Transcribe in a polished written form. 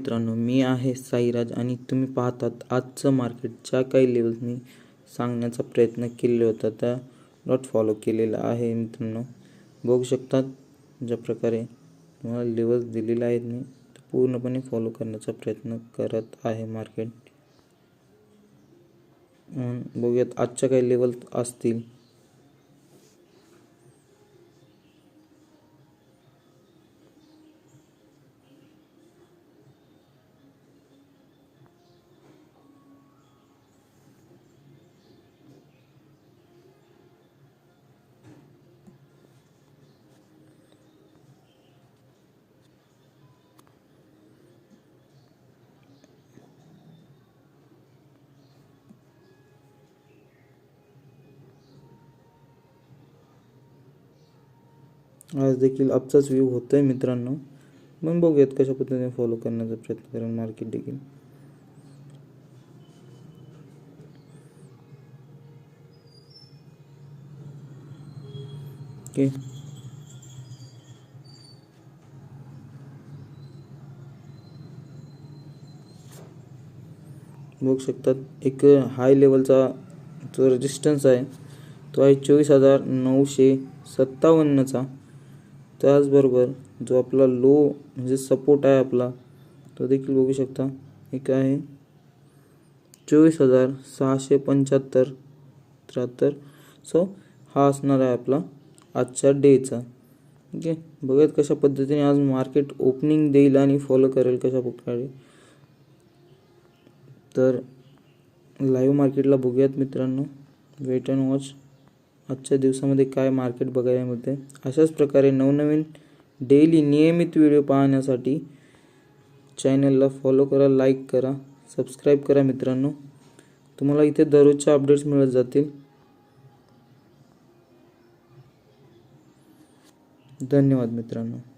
मित्रांनो, मी आहे साईराज आणि तुम्ही पाहतात आजचं मार्केटच्या काही लेवल्स मी सांगण्याचा प्रयत्न केला होता, त्या डॉट फॉलो केलेला आहे. मित्रांनो, बघू शकतात ज्या प्रकारे तुम्हाला लेवल्स दिलेले आहेत मी पूर्णपणे फॉलो करण्याचा प्रयत्न करत आहे. मार्केट बघूयात आजच्या काही लेवल असतील. आज देखील आजचाच व्ह्यू होतोय मित्रांनो, मग बघूयात कशा पद्धतीने फॉलो करण्याचा प्रयत्न करेन मार्केट देखील. ओके, बघू शकतात एक हाय लेवलचा जो रेजिस्टन्स आहे तो आहे 24,957चा. त्याचबरोबर जो आपला लो म्हणजे सपोर्ट आहे आपला तो देखील बघू शकता, एक आहे 24,675-73. सो हा असणार आहे आपला आजच्या डेचा. ओके, बघूयात कशा पद्धतीने आज मार्केट ओपनिंग देईल आणि फॉलो करेल कशा प्रकारे. तर लाईव्ह मार्केटला बघूयात मित्रांनो, वेट अँड वॉच आजच्या दिवसामध्ये काय मार्केट बघायला मिळते. अशाच प्रकारे नवनवीन डेली नियमित व्हिडिओ पाहण्यासाठी चॅनलला फॉलो करा, लाईक करा, सबस्क्राईब करा. मित्रांनो, तुम्हाला इथे दररोजच्या अपडेट्स मिळत जातील. धन्यवाद मित्रांनो.